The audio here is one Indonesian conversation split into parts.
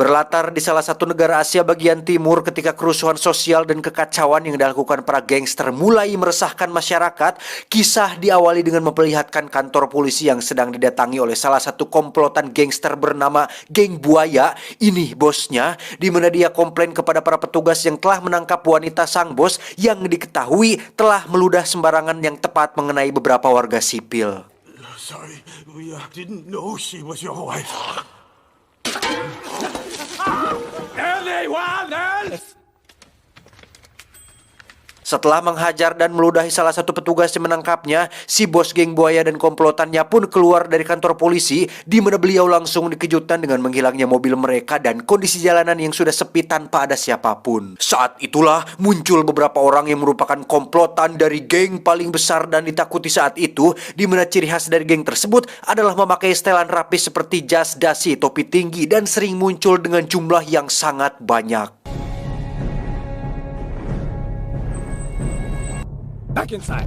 Berlatar di salah satu negara Asia bagian timur ketika kerusuhan sosial dan kekacauan yang dilakukan para gangster mulai meresahkan masyarakat, kisah diawali dengan memperlihatkan kantor polisi yang sedang didatangi oleh salah satu komplotan gangster bernama Geng Buaya. Ini bosnya, di mana dia komplain kepada para petugas yang telah menangkap wanita sang bos yang diketahui telah meludah sembarangan yang tepat mengenai beberapa warga sipil. Sorry, we didn't know she was your wife. Anyone else? Setelah menghajar dan meludahi salah satu petugas yang menangkapnya, si bos geng buaya dan komplotannya pun keluar dari kantor polisi, di mana beliau langsung dikejutkan dengan menghilangnya mobil mereka dan kondisi jalanan yang sudah sepi tanpa ada siapapun. Saat itulah muncul beberapa orang yang merupakan komplotan dari geng paling besar dan ditakuti saat itu, di mana ciri khas dari geng tersebut adalah memakai setelan rapi seperti jas, dasi, topi tinggi, dan sering muncul dengan jumlah yang sangat banyak. Back inside.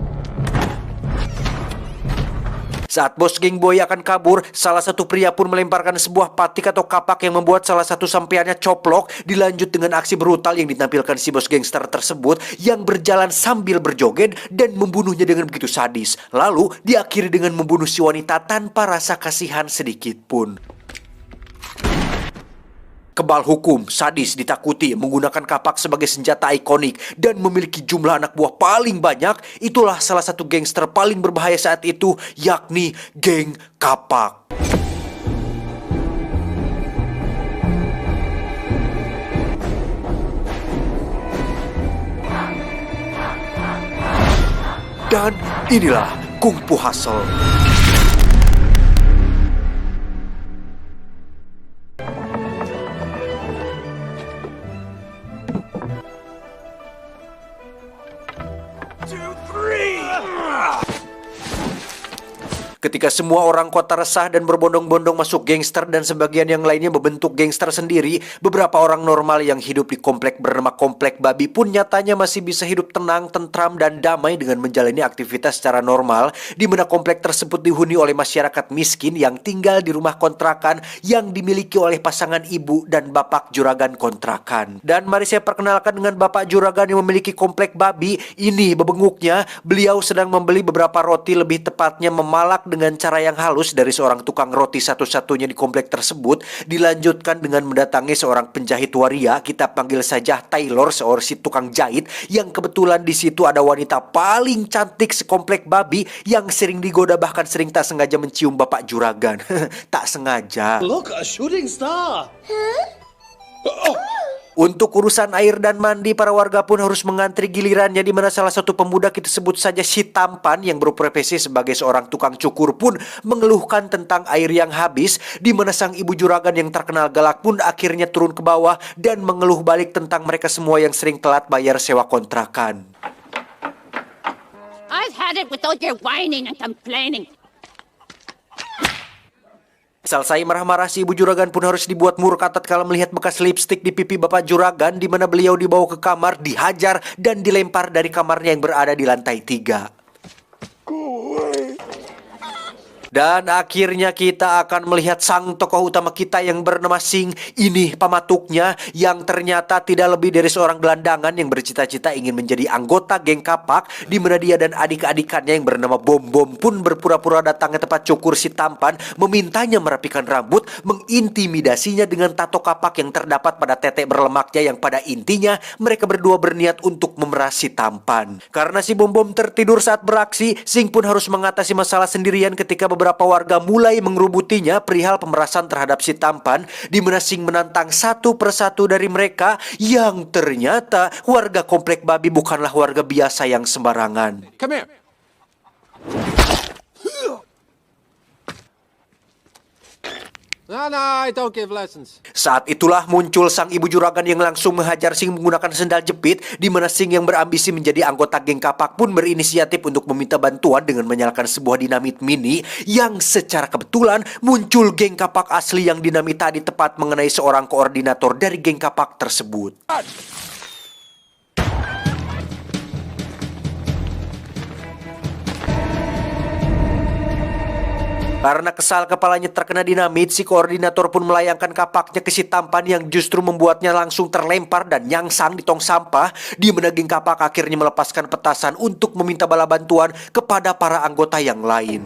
Saat bos geng buaya akan kabur, salah satu pria pun melemparkan sebuah patik atau kapak yang membuat salah satu sampeannya coplok. Dilanjut dengan aksi brutal yang ditampilkan si bos gangster tersebut yang berjalan sambil berjoget dan membunuhnya dengan begitu sadis. Lalu diakhiri dengan membunuh si wanita tanpa rasa kasihan sedikit pun. Kebal hukum, sadis, ditakuti, menggunakan kapak sebagai senjata ikonik, dan memiliki jumlah anak buah paling banyak, itulah salah satu gangster paling berbahaya saat itu, yakni Geng Kapak. Dan inilah Kung Fu Hustle. Ketika semua orang kota resah dan berbondong-bondong masuk gangster dan sebagian yang lainnya membentuk gangster sendiri, beberapa orang normal yang hidup di komplek bernama Komplek Babi pun nyatanya masih bisa hidup tenang, tentram, dan damai dengan menjalani aktivitas secara normal, di mana komplek tersebut dihuni oleh masyarakat miskin yang tinggal di rumah kontrakan yang dimiliki oleh pasangan ibu dan bapak juragan kontrakan. Dan mari saya perkenalkan dengan bapak juragan yang memiliki Komplek Babi. Ini bebenguknya, beliau sedang membeli beberapa roti, lebih tepatnya memalak dengan cara yang halus dari seorang tukang roti satu-satunya di komplek tersebut. Dilanjutkan dengan mendatangi seorang penjahit waria, kita panggil saja Taylor, seorang si tukang jahit, yang kebetulan di situ ada wanita paling cantik sekomplek Babi yang sering digoda, bahkan sering tak sengaja mencium bapak juragan. Tak sengaja. Look, a shooting star. Untuk urusan air dan mandi, para warga pun harus mengantri gilirannya, di mana salah satu pemuda, kita sebut saja si tampan yang berprofesi sebagai seorang tukang cukur, pun mengeluhkan tentang air yang habis, di mana sang ibu juragan yang terkenal galak pun akhirnya turun ke bawah dan mengeluh balik tentang mereka semua yang sering telat bayar sewa kontrakan. I've had it with all your whining and complaining. Selesai marah-marah, si ibu juragan pun harus dibuat murka tatkala melihat bekas lipstik di pipi bapak juragan, di mana beliau dibawa ke kamar, dihajar, dan dilempar dari kamarnya yang berada di lantai 3. Dan akhirnya kita akan melihat sang tokoh utama kita yang bernama Sing. Ini pamatuknya yang ternyata tidak lebih dari seorang gelandangan yang bercita-cita ingin menjadi anggota geng kapak, di mana dia dan adik-adikannya yang bernama Bom Bom pun berpura-pura datang ke tempat cukur si tampan, memintanya merapikan rambut, mengintimidasinya dengan tato kapak yang terdapat pada tetek berlemaknya, yang pada intinya mereka berdua berniat untuk memeras si tampan. Karena si Bom Bom tertidur saat beraksi, Sing pun harus mengatasi masalah sendirian ketika beberapa warga mulai mengerubutinya perihal pemerasan terhadap si tampan, di mana Sing menantang satu persatu dari mereka, yang ternyata warga Komplek Babi bukanlah warga biasa yang sembarangan. Come here. No, I don't give lessons. Saat itulah muncul sang ibu juragan yang langsung menghajar Sing menggunakan sendal jepit, di mana Sing yang berambisi menjadi anggota geng kapak pun berinisiatif untuk meminta bantuan dengan menyalakan sebuah dinamit mini, yang secara kebetulan muncul geng kapak asli yang dinamit tadi tepat mengenai seorang koordinator dari geng kapak tersebut. Karena kesal kepalanya terkena dinamit, si koordinator pun melayangkan kapaknya ke si tampan yang justru membuatnya langsung terlempar dan nyangsang di tong sampah, di mana geng kapak akhirnya melepaskan petasan untuk meminta bala bantuan kepada para anggota yang lain.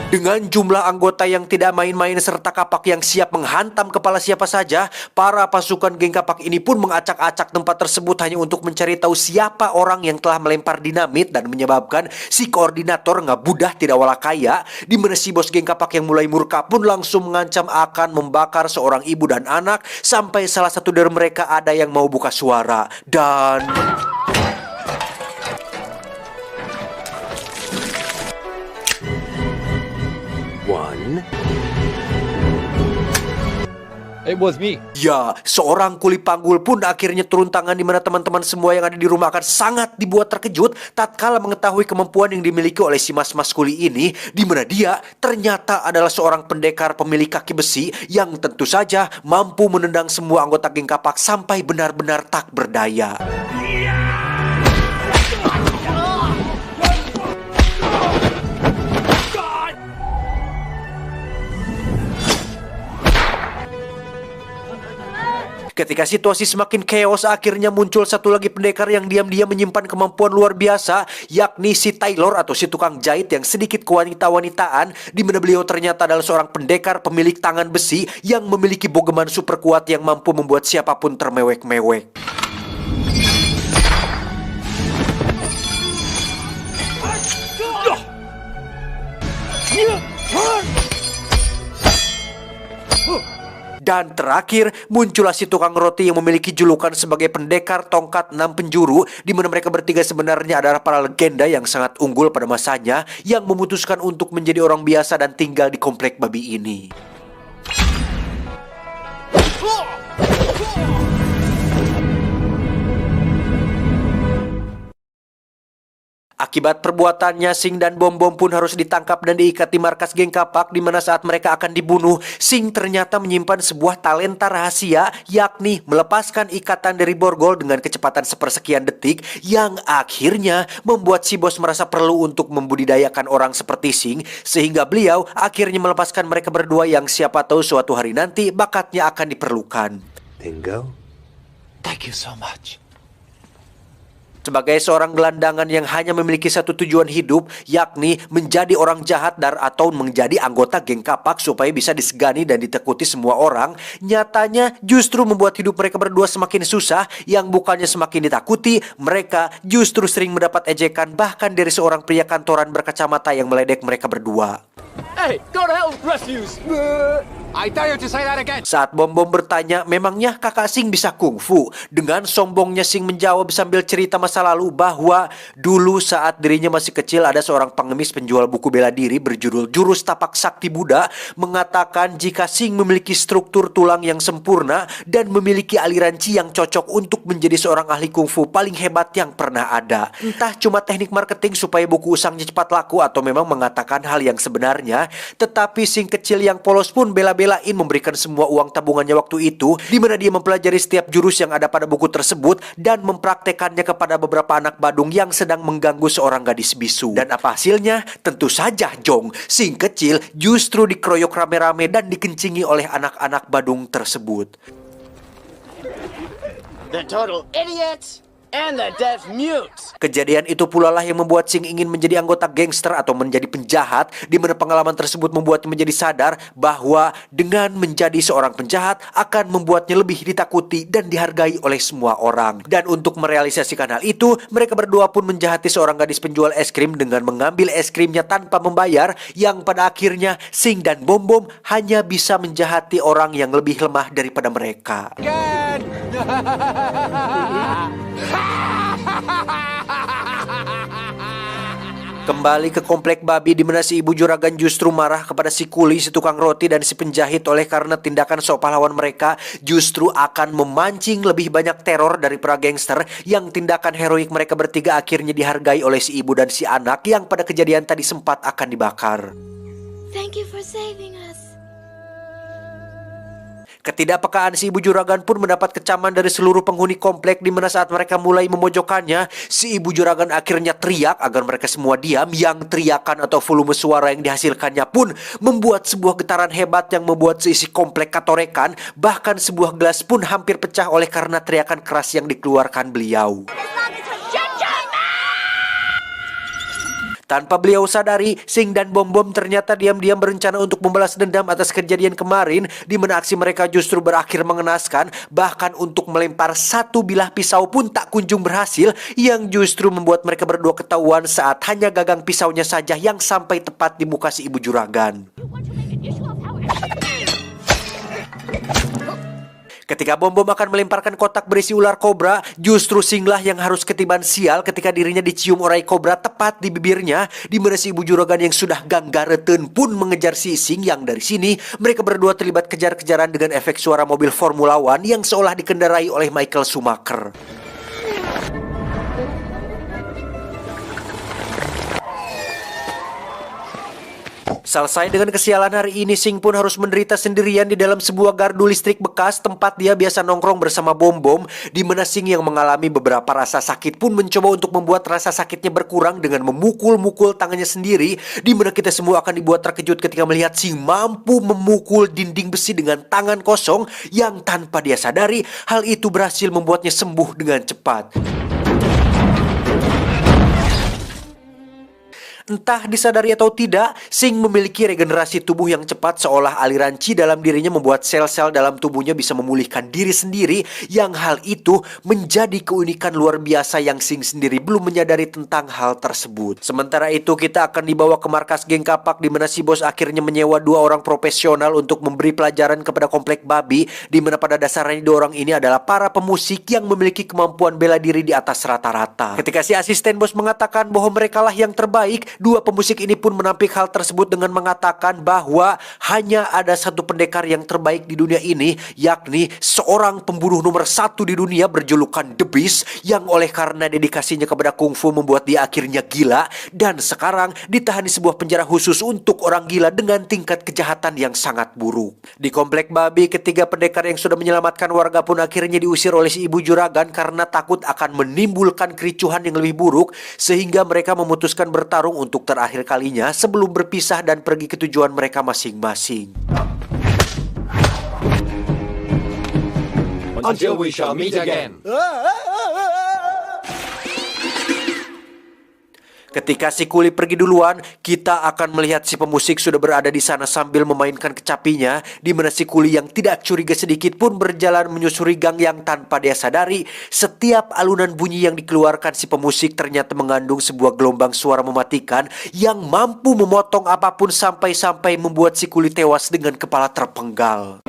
Dengan jumlah anggota yang tidak main-main serta kapak yang siap menghantam kepala siapa saja, para pasukan geng kapak ini pun mengacak-acak tempat tersebut hanya untuk mencari tahu siapa orang yang telah melempar dinamit dan menyebabkan si koordinator ngabudah tidak wala kaya, di mana si bos geng kapak yang mulai murka pun langsung mengancam akan membakar seorang ibu dan anak, sampai salah satu dari mereka ada yang mau buka suara. Dan It was me. ya, seorang kuli panggul pun akhirnya turun tangan, di mana teman-teman semua yang ada di rumah akan sangat dibuat terkejut tatkala mengetahui kemampuan yang dimiliki oleh si mas-mas kuli ini, di mana dia ternyata adalah seorang pendekar pemilik kaki besi yang tentu saja mampu menendang semua anggota geng kapak sampai benar-benar tak berdaya. Ketika situasi semakin chaos, akhirnya muncul satu lagi pendekar yang diam-diam menyimpan kemampuan luar biasa, yakni si Taylor atau si tukang jahit yang sedikit kewanita-wanitaan, di mana beliau ternyata adalah seorang pendekar pemilik tangan besi yang memiliki bogeman super kuat yang mampu membuat siapapun termewek-mewek. Dan terakhir, muncullah si tukang roti yang memiliki julukan sebagai pendekar tongkat 6 penjuru, di mana mereka bertiga sebenarnya adalah para legenda yang sangat unggul pada masanya, yang memutuskan untuk menjadi orang biasa dan tinggal di komplek babi ini. Akibat perbuatannya, Sing dan Bom Bom pun harus ditangkap dan diikat di markas geng kapak, di mana saat mereka akan dibunuh, Sing ternyata menyimpan sebuah talenta rahasia, yakni melepaskan ikatan dari borgol dengan kecepatan sepersekian detik, yang akhirnya membuat si bos merasa perlu untuk membudidayakan orang seperti Sing, sehingga beliau akhirnya melepaskan mereka berdua yang siapa tahu suatu hari nanti bakatnya akan diperlukan. Dingo? Thank you so much. Sebagai seorang gelandangan yang hanya memiliki satu tujuan hidup, yakni menjadi orang jahat atau menjadi anggota geng kapak supaya bisa disegani dan ditekuti semua orang, nyatanya justru membuat hidup mereka berdua semakin susah, yang bukannya semakin ditakuti, mereka justru sering mendapat ejekan bahkan dari seorang pria kantoran berkacamata yang meledek mereka berdua. Hey, go to hell with rescues. I dare you to say that again. Saat Bom Bom bertanya, memangnya kakak Sing bisa kungfu? Dengan sombongnya Sing menjawab sambil cerita masa lalu bahwa dulu saat dirinya masih kecil ada seorang pengemis penjual buku bela diri berjudul Jurus Tapak Sakti Buddha mengatakan jika Sing memiliki struktur tulang yang sempurna dan memiliki aliran chi yang cocok untuk menjadi seorang ahli kungfu paling hebat yang pernah ada. Entah cuma teknik marketing supaya buku usangnya cepat laku atau memang mengatakan hal yang sebenarnya, tetapi Sing kecil yang polos pun belain memberikan semua uang tabungannya waktu itu, di mana dia mempelajari setiap jurus yang ada pada buku tersebut dan mempraktekannya kepada beberapa anak badung yang sedang mengganggu seorang gadis bisu. Dan apa hasilnya? Tentu saja Jong, Sing kecil justru dikeroyok rame-rame dan dikencingi oleh anak-anak badung tersebut. The total idiots and the deaf mutes. Kejadian itu pula lah yang membuat Sing ingin menjadi anggota gangster atau menjadi penjahat, di mana pengalaman tersebut membuatnya menjadi sadar bahwa dengan menjadi seorang penjahat akan membuatnya lebih ditakuti dan dihargai oleh semua orang. Dan untuk merealisasikan hal itu, mereka berdua pun menjahati seorang gadis penjual es krim dengan mengambil es krimnya tanpa membayar, yang pada akhirnya Sing dan Bom Bom hanya bisa menjahati orang yang lebih lemah daripada mereka. Kembali ke komplek babi, di mana si ibu juragan justru marah kepada si kuli, si tukang roti, dan si penjahit oleh karena tindakan sok pahlawan mereka justru akan memancing lebih banyak teror dari para gangster, yang tindakan heroik mereka bertiga akhirnya dihargai oleh si ibu dan si anak yang pada kejadian tadi sempat akan dibakar. Thank you for saving us. Ketidakpekaan si ibu juragan pun mendapat kecaman dari seluruh penghuni komplek, di mana saat mereka mulai memojokkannya, si ibu juragan akhirnya teriak agar mereka semua diam. Yang teriakan atau volume suara yang dihasilkannya pun membuat sebuah getaran hebat yang membuat seisi komplek katorekan. Bahkan sebuah gelas pun hampir pecah oleh karena teriakan keras yang dikeluarkan beliau. Tanpa beliau sadari, Sing dan Bom Bom ternyata diam-diam berencana untuk membalas dendam atas kejadian kemarin, di mana aksi mereka justru berakhir mengenaskan. Bahkan untuk melempar satu bilah pisau pun tak kunjung berhasil, yang justru membuat mereka berdua ketahuan saat hanya gagang pisaunya saja yang sampai tepat di muka si ibu juragan. Ketika Bom Bom akan melemparkan kotak berisi ular kobra, justru Singlah yang harus ketiban sial ketika dirinya dicium urai kobra tepat di bibirnya, di mana si ibu juragan yang sudah ganggareten pun mengejar si Sing. Yang dari sini mereka berdua terlibat kejar-kejaran dengan efek suara mobil Formula One yang seolah dikendarai oleh Michael Schumacher. Selesai dengan kesialan hari ini, Sing pun harus menderita sendirian di dalam sebuah gardu listrik bekas tempat dia biasa nongkrong bersama Bom Bom, di mana Sing yang mengalami beberapa rasa sakit pun mencoba untuk membuat rasa sakitnya berkurang dengan memukul-mukul tangannya sendiri, di mana kita semua akan dibuat terkejut ketika melihat Sing mampu memukul dinding besi dengan tangan kosong yang tanpa dia sadari, hal itu berhasil membuatnya sembuh dengan cepat. Entah disadari atau tidak, Sing memiliki regenerasi tubuh yang cepat, seolah aliran Qi dalam dirinya membuat sel-sel dalam tubuhnya bisa memulihkan diri sendiri, yang hal itu menjadi keunikan luar biasa yang Sing sendiri belum menyadari tentang hal tersebut. Sementara itu kita akan dibawa ke markas geng kapak, di mana si bos akhirnya menyewa 2 orang profesional untuk memberi pelajaran kepada komplek babi, di mana pada dasarnya 2 orang ini adalah para pemusik yang memiliki kemampuan bela diri di atas rata-rata. Ketika si asisten bos mengatakan bahwa mereka lah yang terbaik, 2 pemusik ini pun menampik hal tersebut dengan mengatakan bahwa hanya ada satu pendekar yang terbaik di dunia ini, yakni seorang pembunuh nomor 1 di dunia berjulukan The Beast, yang oleh karena dedikasinya kepada kungfu membuat dia akhirnya gila dan sekarang ditahan di sebuah penjara khusus untuk orang gila dengan tingkat kejahatan yang sangat buruk. Di komplek babi, ketiga pendekar yang sudah menyelamatkan warga pun akhirnya diusir oleh si ibu juragan karena takut akan menimbulkan kericuhan yang lebih buruk, sehingga mereka memutuskan bertarung untuk terakhir kalinya sebelum berpisah dan pergi ke tujuan mereka masing-masing. Until we shall meet again. Ketika si kuli pergi duluan, kita akan melihat si pemusik sudah berada di sana sambil memainkan kecapinya, di mana si kuli yang tidak curiga sedikit pun berjalan menyusuri gang yang tanpa dia sadari, setiap alunan bunyi yang dikeluarkan si pemusik ternyata mengandung sebuah gelombang suara mematikan yang mampu memotong apapun sampai-sampai membuat si kuli tewas dengan kepala terpenggal.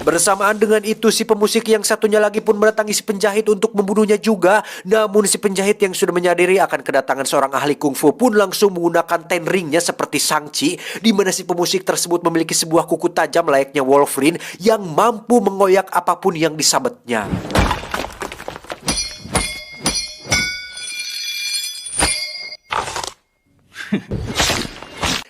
Bersamaan dengan itu, si pemusik yang satunya lagi pun mendatangi si penjahit untuk membunuhnya juga. Namun si penjahit yang sudah menyadari akan kedatangan seorang ahli kungfu pun langsung menggunakan ten ringnya seperti Shang-Chi, di mana si pemusik tersebut memiliki sebuah kuku tajam layaknya Wolverine yang mampu mengoyak apapun yang disabetnya.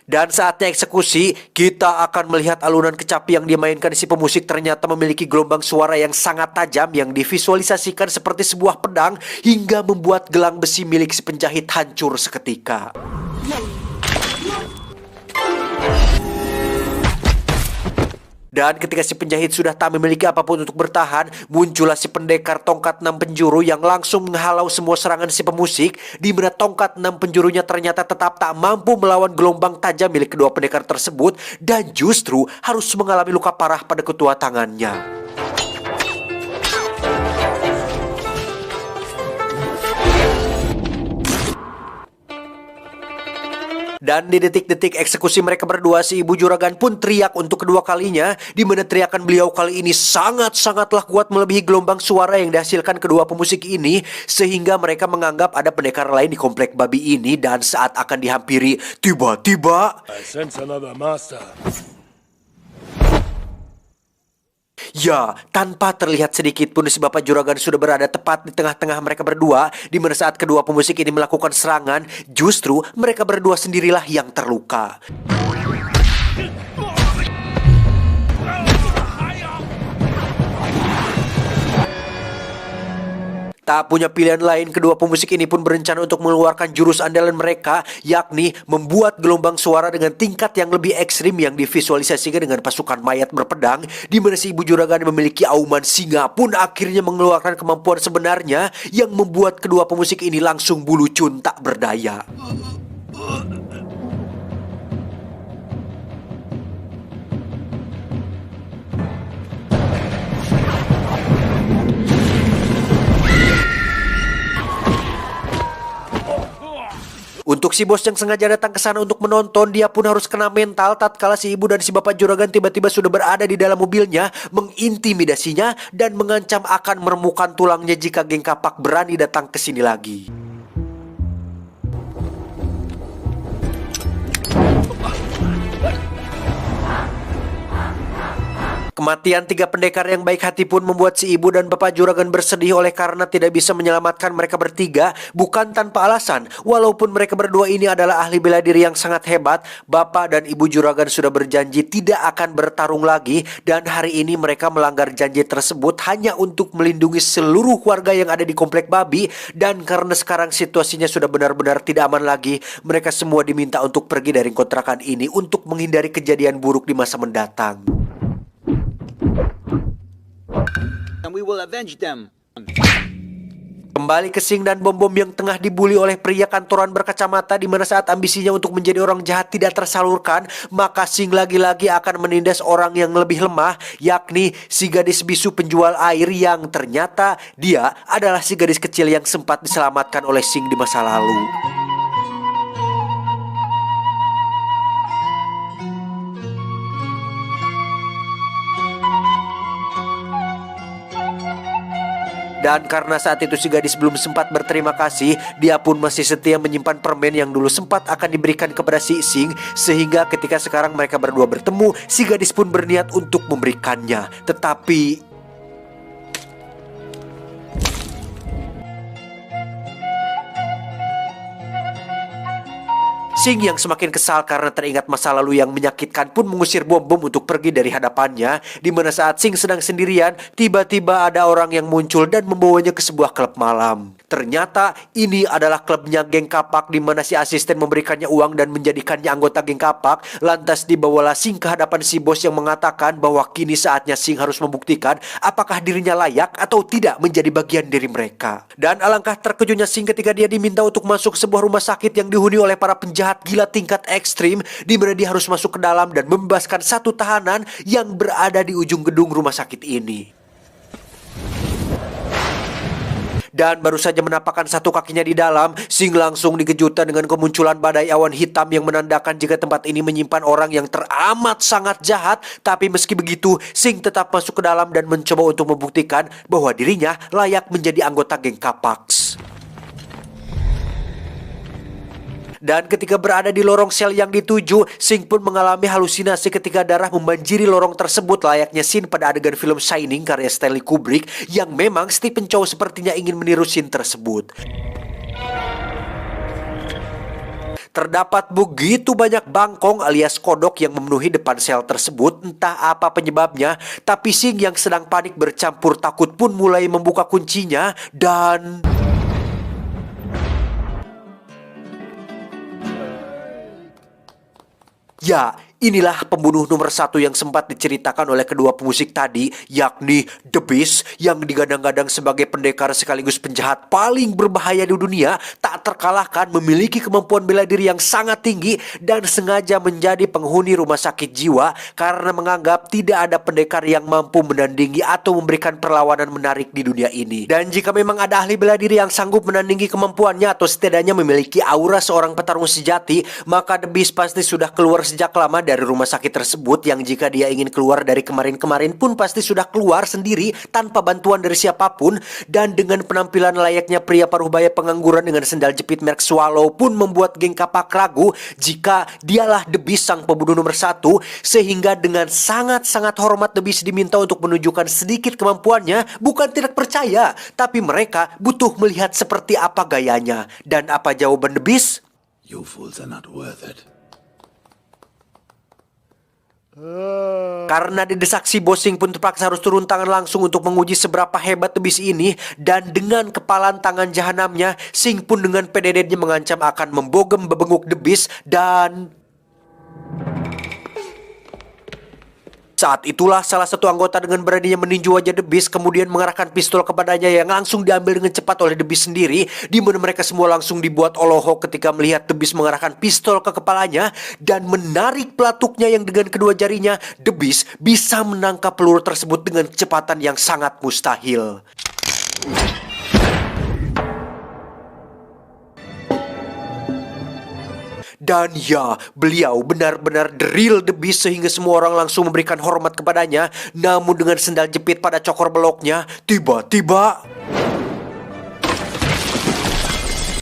Dan saatnya eksekusi, kita akan melihat alunan kecapi yang dimainkan si pemusik ternyata memiliki gelombang suara yang sangat tajam yang divisualisasikan seperti sebuah pedang hingga membuat gelang besi milik si penjahit hancur seketika. Dan ketika si penjahit sudah tak memiliki apapun untuk bertahan, muncullah si pendekar tongkat 6 penjuru yang langsung menghalau semua serangan si pemusik, di mana tongkat 6 penjurunya ternyata tetap tak mampu melawan gelombang tajam milik kedua pendekar tersebut dan justru harus mengalami luka parah pada ketua tangannya. Dan di detik-detik eksekusi mereka berdua, si ibu juragan pun teriak untuk kedua kalinya, di mana teriakan beliau kali ini sangat-sangatlah kuat melebihi gelombang suara yang dihasilkan kedua pemusik ini, sehingga mereka menganggap ada pendekar lain di komplek babi ini. Dan saat akan dihampiri, tiba-tiba Ya, tanpa terlihat sedikit pun si Bapak Juragan sudah berada tepat di tengah-tengah mereka berdua, di mana saat kedua pemusik ini melakukan serangan, justru mereka berdua sendirilah yang terluka. Tak punya pilihan lain, kedua pemusik ini pun berencana untuk mengeluarkan jurus andalan mereka, yakni membuat gelombang suara dengan tingkat yang lebih ekstrim yang divisualisasikan dengan pasukan mayat berpedang, di mana si Ibu Juragan memiliki auman singa pun akhirnya mengeluarkan kemampuan sebenarnya yang membuat kedua pemusik ini langsung bulu cun tak berdaya. Untuk si bos yang sengaja datang ke sana untuk menonton, dia pun harus kena mental tatkala si ibu dan si bapak juragan tiba-tiba sudah berada di dalam mobilnya, mengintimidasinya dan mengancam akan meremukan tulangnya jika geng kapak berani datang ke sini lagi. Kematian 3 pendekar yang baik hati pun membuat si ibu dan bapak juragan bersedih oleh karena tidak bisa menyelamatkan mereka bertiga, bukan tanpa alasan. Walaupun mereka berdua ini adalah ahli bela diri yang sangat hebat, bapak dan ibu juragan sudah berjanji tidak akan bertarung lagi, dan hari ini mereka melanggar janji tersebut hanya untuk melindungi seluruh warga yang ada di komplek babi. Dan karena sekarang situasinya sudah benar-benar tidak aman lagi, mereka semua diminta untuk pergi dari kontrakan ini untuk menghindari kejadian buruk di masa mendatang. And we will avenge them. Kembali ke Sing dan Bom Bom yang tengah dibully oleh pria kantoran berkacamata, di mana saat ambisinya untuk menjadi orang jahat tidak tersalurkan, maka Sing lagi-lagi akan menindas orang yang lebih lemah, yakni si gadis bisu penjual air yang ternyata dia adalah si gadis kecil yang sempat diselamatkan oleh Sing di masa lalu. Dan karena saat itu si gadis belum sempat berterima kasih, dia pun masih setia menyimpan permen yang dulu sempat akan diberikan kepada si Sing, sehingga ketika sekarang mereka berdua bertemu, si gadis pun berniat untuk memberikannya. Tetapi Sing yang semakin kesal karena teringat masa lalu yang menyakitkan pun mengusir Bom Bom untuk pergi dari hadapannya, di mana saat Sing sedang sendirian, tiba-tiba ada orang yang muncul dan membawanya ke sebuah klub malam. Ternyata ini adalah klubnya geng kapak, di mana si asisten memberikannya uang dan menjadikannya anggota geng kapak. Lantas dibawalah Sing ke hadapan si bos yang mengatakan bahwa kini saatnya Sing harus membuktikan apakah dirinya layak atau tidak menjadi bagian dari mereka. Dan alangkah terkejutnya Sing ketika dia diminta untuk masuk ke sebuah rumah sakit yang dihuni oleh para penjahat gila tingkat ekstrim, di mana dia harus masuk ke dalam dan membebaskan satu tahanan yang berada di ujung gedung rumah sakit ini. Dan baru saja menapakkan satu kakinya di dalam, Sing langsung dikejutkan dengan kemunculan badai awan hitam yang menandakan jika tempat ini menyimpan orang yang teramat sangat jahat. Tapi meski begitu, Sing tetap masuk ke dalam dan mencoba untuk membuktikan bahwa dirinya layak menjadi anggota geng kapak. Dan ketika berada di lorong sel yang dituju, Sing pun mengalami halusinasi ketika darah membanjiri lorong tersebut, layaknya scene pada adegan film Shining karya Stanley Kubrick, yang memang Stephen Chow sepertinya ingin meniru scene tersebut. Terdapat begitu banyak bangkong alias kodok yang memenuhi depan sel tersebut, entah apa penyebabnya, tapi Sing yang sedang panik bercampur takut pun mulai membuka kuncinya dan... Ya, inilah pembunuh nomor 1 yang sempat diceritakan oleh kedua pemusik tadi, yakni The Beast, yang digadang-gadang sebagai pendekar sekaligus penjahat paling berbahaya di dunia, tak terkalahkan, memiliki kemampuan bela diri yang sangat tinggi, dan sengaja menjadi penghuni rumah sakit jiwa karena menganggap tidak ada pendekar yang mampu menandingi atau memberikan perlawanan menarik di dunia ini. Dan jika memang ada ahli bela diri yang sanggup menandingi kemampuannya atau setidaknya memiliki aura seorang petarung sejati, maka The Beast pasti sudah keluar sejak lama dari rumah sakit tersebut yang jika dia ingin keluar dari kemarin-kemarin pun pasti sudah keluar sendiri tanpa bantuan dari siapapun. Dan dengan penampilan layaknya pria paruh baya pengangguran dengan sendal jepit merek Swallow pun membuat geng kapak ragu jika dialah The Beast sang pembunuh nomor 1, sehingga dengan sangat-sangat hormat The Beast diminta untuk menunjukkan sedikit kemampuannya. Bukan tidak percaya, tapi mereka butuh melihat seperti apa gayanya. Dan apa jawaban The Beast? You fools are not worth it. Karena didesak si Bosing pun terpaksa harus turun tangan langsung untuk menguji seberapa hebat The Beast ini. Dan dengan kepalan tangan jahanamnya, Sing pun dengan PDD-nya mengancam akan membogem bebenguk The Beast. Dan saat itulah salah satu anggota dengan beraninya meninju wajah The Beast kemudian mengarahkan pistol kepadanya yang langsung diambil dengan cepat oleh The Beast sendiri, di mana mereka semua langsung dibuat olohok ketika melihat The Beast mengarahkan pistol ke kepalanya dan menarik pelatuknya yang dengan kedua jarinya. The Beast bisa menangkap peluru tersebut dengan kecepatan yang sangat mustahil. Dan ya, beliau benar-benar the real The Beast sehingga semua orang langsung memberikan hormat kepadanya. Namun dengan sendal jepit pada cokor beloknya, tiba-tiba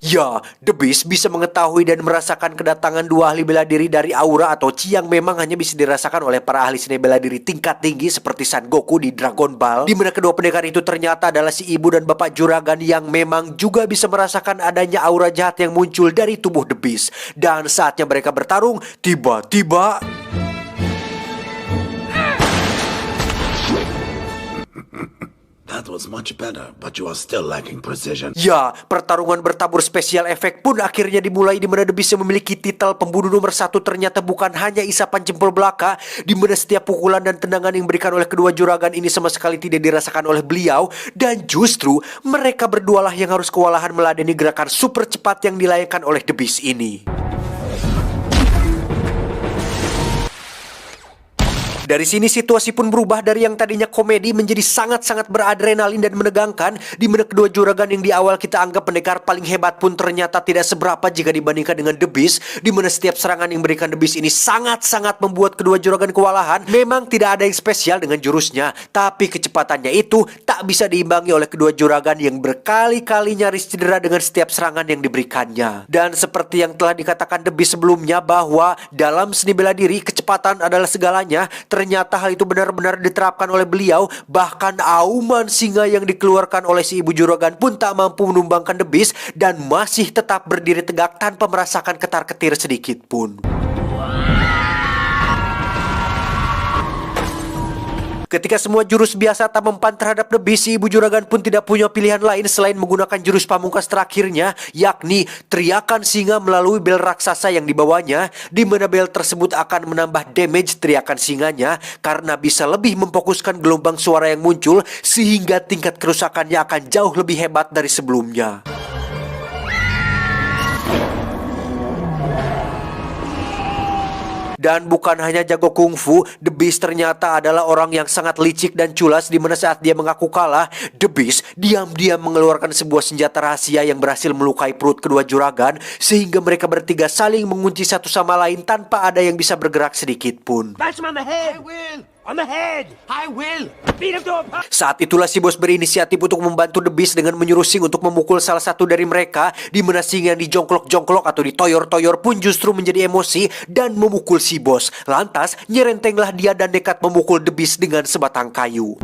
ya, The Beast bisa mengetahui dan merasakan kedatangan dua ahli bela diri dari aura atau Chi yang memang hanya bisa dirasakan oleh para ahli seni bela diri tingkat tinggi seperti Son Goku di Dragon Ball, di mana kedua pendekar itu ternyata adalah si ibu dan bapak juragan yang memang juga bisa merasakan adanya aura jahat yang muncul dari tubuh The Beast. Dan saatnya mereka bertarung, tiba-tiba That was much better, but you are still lacking precision. ya, pertarungan bertabur spesial efek pun akhirnya dimulai, di mana The Beast yang memiliki titel pembunuh nomor 1 ternyata bukan hanya isapan jempol belaka, di mana setiap pukulan dan tendangan yang diberikan oleh kedua juragan ini sama sekali tidak dirasakan oleh beliau. Dan justru mereka berdualah yang harus kewalahan meladeni gerakan super cepat yang dilayangkan oleh The Beast ini. Dari sini situasi pun berubah dari yang tadinya komedi menjadi sangat-sangat beradrenalin dan menegangkan, di mana kedua juragan yang di awal kita anggap pendekar paling hebat pun ternyata tidak seberapa jika dibandingkan dengan The Beast, di mana setiap serangan yang diberikan The Beast ini sangat-sangat membuat kedua juragan kewalahan. Memang tidak ada yang spesial dengan jurusnya, tapi kecepatannya itu tak bisa diimbangi oleh kedua juragan yang berkali-kali nyaris cedera dengan setiap serangan yang diberikannya. Dan seperti yang telah dikatakan The Beast sebelumnya bahwa dalam seni bela diri kecepatan adalah segalanya, ternyata hal itu benar-benar diterapkan oleh beliau. Bahkan auman singa yang dikeluarkan oleh si ibu juragan pun tak mampu menumbangkan The Beast dan masih tetap berdiri tegak tanpa merasakan ketar-ketir sedikit pun. Ketika semua jurus biasa tak mempan terhadap The Beast, si ibu juragan pun tidak punya pilihan lain selain menggunakan jurus pamungkas terakhirnya, yakni teriakan singa melalui bel raksasa yang dibawanya, di mana bel tersebut akan menambah damage teriakan singanya karena bisa lebih memfokuskan gelombang suara yang muncul sehingga tingkat kerusakannya akan jauh lebih hebat dari sebelumnya. Dan bukan hanya jago kungfu, The Beast ternyata adalah orang yang sangat licik dan culas, di mana saat dia mengaku kalah, The Beast diam-diam mengeluarkan sebuah senjata rahasia yang berhasil melukai perut kedua juragan sehingga mereka bertiga saling mengunci satu sama lain tanpa ada yang bisa bergerak sedikit pun. Bash him on the head. I will. On the head. I will. Beat him to a pulp. Saat itulah si bos berinisiatif untuk membantu The Beast dengan menyuruh Sing untuk memukul salah satu dari mereka, di mana Sing yang dijongklok-jongklok atau ditoyor-toyor pun justru menjadi emosi dan memukul si bos. Lantas nyerentenglah dia dan nekat memukul The Beast dengan sebatang kayu.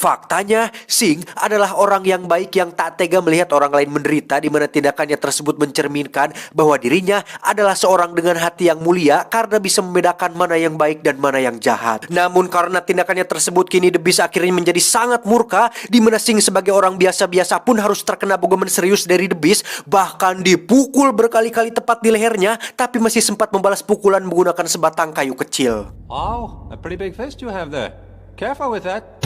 Faktanya, Sing adalah orang yang baik yang tak tega melihat orang lain menderita, di mana tindakannya tersebut mencerminkan bahwa dirinya adalah seorang dengan hati yang mulia karena bisa membedakan mana yang baik dan mana yang jahat. Namun karena tindakannya tersebut, kini The Beast akhirnya menjadi sangat murka, di mana Sing sebagai orang biasa-biasa pun harus terkena bogoman serius dari The Beast, bahkan dipukul berkali-kali tepat di lehernya, tapi masih sempat membalas pukulan menggunakan sebatang kayu kecil. Oh, a pretty big fist you have there. Careful with that.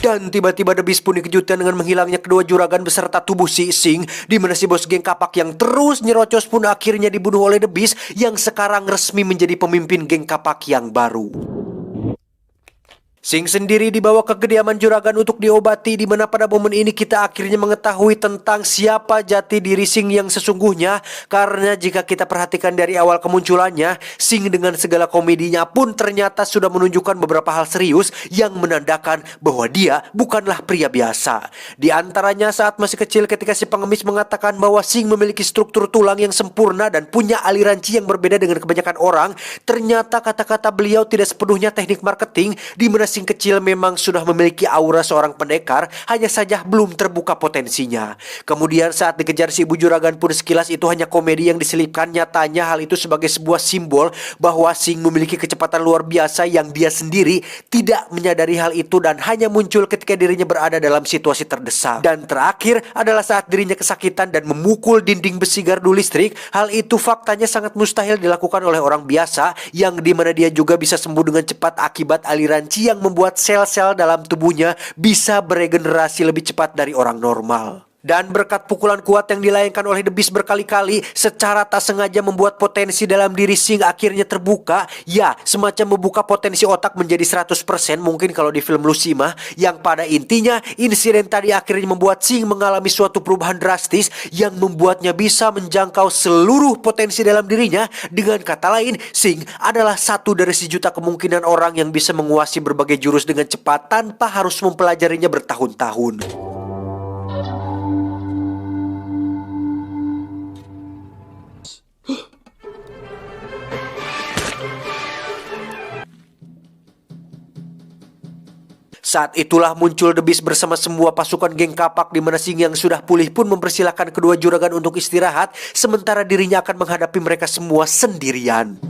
Dan tiba-tiba The Beast pun dikejutkan dengan menghilangnya kedua juragan beserta tubuh si Sing, di mana si bos geng kapak yang terus nyerocos pun akhirnya dibunuh oleh The Beast yang sekarang resmi menjadi pemimpin geng kapak yang baru. Sing sendiri dibawa ke kediaman juragan untuk diobati, di mana pada momen ini kita akhirnya mengetahui tentang siapa jati diri Sing yang sesungguhnya. Karena jika kita perhatikan dari awal kemunculannya, Sing dengan segala komedinya pun ternyata sudah menunjukkan beberapa hal serius yang menandakan bahwa dia bukanlah pria biasa. Di antaranya saat masih kecil ketika si pengemis mengatakan bahwa Sing memiliki struktur tulang yang sempurna dan punya aliran chi yang berbeda dengan kebanyakan orang, ternyata kata-kata beliau tidak sepenuhnya teknik marketing, di mana Sing kecil memang sudah memiliki aura seorang pendekar, hanya saja belum terbuka potensinya. Kemudian saat dikejar si ibu juragan pun sekilas itu hanya komedi yang diselipkan, nyatanya hal itu sebagai sebuah simbol bahwa Sing memiliki kecepatan luar biasa yang dia sendiri tidak menyadari hal itu dan hanya muncul ketika dirinya berada dalam situasi terdesak. Dan terakhir adalah saat dirinya kesakitan dan memukul dinding besi gardu listrik. Hal itu faktanya sangat mustahil dilakukan oleh orang biasa, yang dimana dia juga bisa sembuh dengan cepat akibat aliran chi yang membuat sel-sel dalam tubuhnya bisa beregenerasi lebih cepat dari orang normal. Dan berkat pukulan kuat yang dilayangkan oleh The Beast berkali-kali, secara tak sengaja membuat potensi dalam diri Sing akhirnya terbuka. Ya, semacam membuka potensi otak menjadi 100% mungkin kalau di film Lucy mah. Yang pada intinya, insiden tadi akhirnya membuat Sing mengalami suatu perubahan drastis yang membuatnya bisa menjangkau seluruh potensi dalam dirinya. Dengan kata lain, Sing adalah satu dari sejuta kemungkinan orang yang bisa menguasai berbagai jurus dengan cepat tanpa harus mempelajarinya bertahun-tahun. Saat itulah muncul The Beast bersama semua pasukan geng kapak, di mana Sing yang sudah pulih pun mempersilahkan kedua juragan untuk istirahat, sementara dirinya akan menghadapi mereka semua sendirian.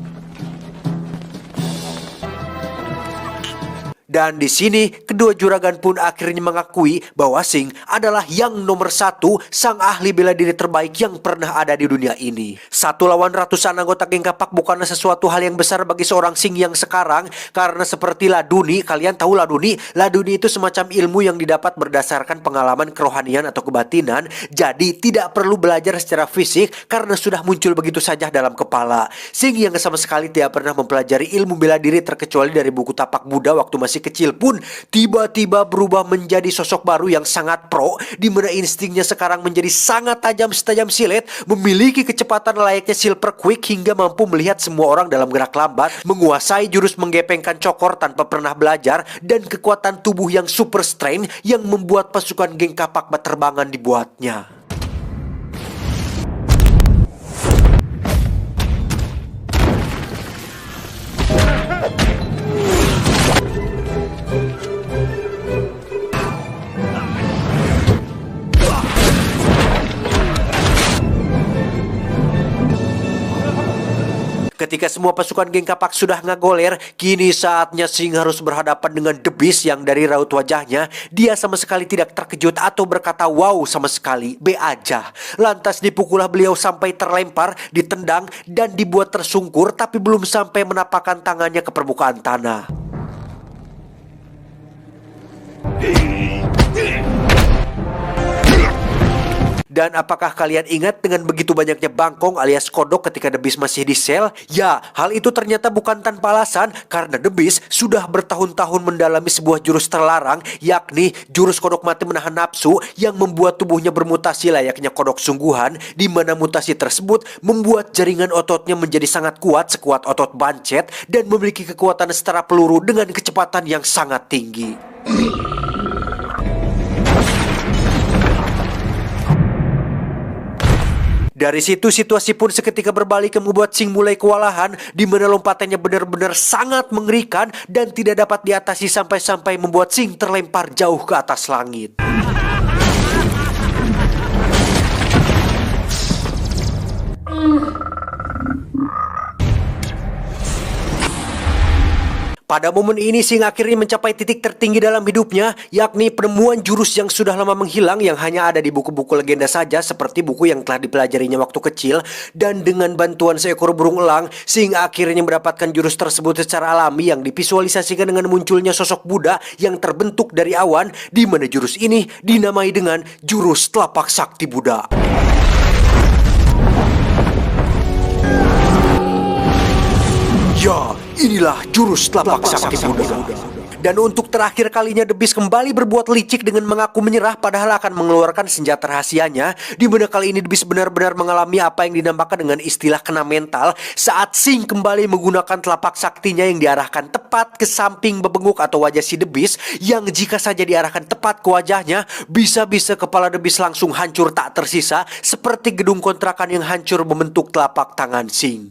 Dan di sini kedua juragan pun akhirnya mengakui bahwa Sing adalah yang nomor satu, sang ahli bela diri terbaik yang pernah ada di dunia ini. Satu lawan ratusan anggota geng kapak bukanlah sesuatu hal yang besar bagi seorang Sing yang sekarang, karena seperti laduni, kalian tahu laduni? Laduni itu semacam ilmu yang didapat berdasarkan pengalaman kerohanian atau kebatinan, jadi tidak perlu belajar secara fisik karena sudah muncul begitu saja dalam kepala. Sing yang sama sekali tidak pernah mempelajari ilmu bela diri terkecuali dari buku tapak Buddha waktu masih kecil pun tiba-tiba berubah menjadi sosok baru yang sangat pro, di mana instingnya sekarang menjadi sangat tajam setajam silet, memiliki kecepatan layaknya Silver Quick hingga mampu melihat semua orang dalam gerak lambat, menguasai jurus menggepengkan cokor tanpa pernah belajar, dan kekuatan tubuh yang super strength yang membuat pasukan geng kapak berterbangan dibuatnya. Ketika semua pasukan geng kapak sudah ngagoler, kini saatnya Sing harus berhadapan dengan The Beast yang dari raut wajahnya, dia sama sekali tidak terkejut atau berkata wow sama sekali, be aja. Lantas dipukullah beliau sampai terlempar, ditendang, dan dibuat tersungkur, tapi belum sampai menapakkan tangannya ke permukaan tanah. Dan apakah kalian ingat dengan begitu banyaknya bangkong alias kodok ketika The Beast masih di sel? Ya, hal itu ternyata bukan tanpa alasan, karena The Beast sudah bertahun-tahun mendalami sebuah jurus terlarang, yakni jurus kodok mati menahan nafsu, yang membuat tubuhnya bermutasi layaknya kodok sungguhan, di mana mutasi tersebut membuat jaringan ototnya menjadi sangat kuat sekuat otot bancet, dan memiliki kekuatan setara peluru dengan kecepatan yang sangat tinggi. Dari situ situasi pun seketika berbalik, membuat Sing mulai kewalahan, di mana lompatannya benar-benar sangat mengerikan dan tidak dapat diatasi sampai-sampai membuat Sing terlempar jauh ke atas langit. Pada momen ini Sing akhirnya mencapai titik tertinggi dalam hidupnya, yakni penemuan jurus yang sudah lama menghilang yang hanya ada di buku-buku legenda saja, seperti buku yang telah dipelajarinya waktu kecil. Dan dengan bantuan seekor burung elang, Sing akhirnya mendapatkan jurus tersebut secara alami yang divisualisasikan dengan munculnya sosok Buddha yang terbentuk dari awan, di mana jurus ini dinamai dengan jurus telapak sakti Buddha. Ya, inilah jurus telapak sakti Buddha. Dan untuk terakhir kalinya The Beast kembali berbuat licik dengan mengaku menyerah padahal akan mengeluarkan senjata rahasianya, di mana kali ini The Beast benar-benar mengalami apa yang dinamakan dengan istilah kena mental saat Sing kembali menggunakan telapak saktinya yang diarahkan tepat ke samping bebenguk atau wajah si The Beast, yang jika saja diarahkan tepat ke wajahnya, bisa-bisa kepala The Beast langsung hancur tak tersisa seperti gedung kontrakan yang hancur membentuk telapak tangan Sing.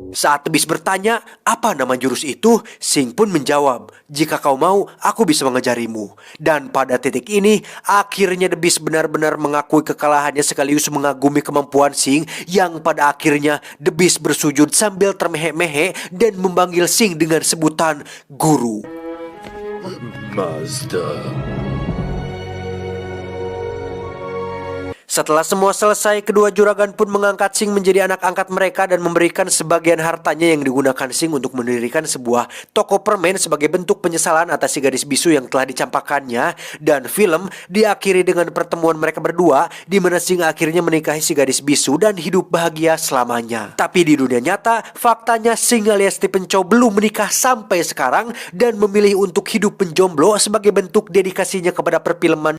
Saat The Beast bertanya, apa nama jurus itu? Sing pun menjawab, jika kau mau, aku bisa mengajarimu. Dan pada titik ini, akhirnya The Beast benar-benar mengakui kekalahannya sekaligus mengagumi kemampuan Sing, yang pada akhirnya The Beast bersujud sambil termehek-mehek dan memanggil Sing dengan sebutan Guru. Master. Setelah semua selesai, kedua juragan pun mengangkat Sing menjadi anak angkat mereka dan memberikan sebagian hartanya yang digunakan Sing untuk mendirikan sebuah toko permen sebagai bentuk penyesalan atas si gadis bisu yang telah dicampakkannya. Dan film diakhiri dengan pertemuan mereka berdua, di mana Sing akhirnya menikahi si gadis bisu dan hidup bahagia selamanya. Tapi di dunia nyata, faktanya Sing alias Stephen Chow belum menikah sampai sekarang dan memilih untuk hidup menjomblo sebagai bentuk dedikasinya kepada perfilman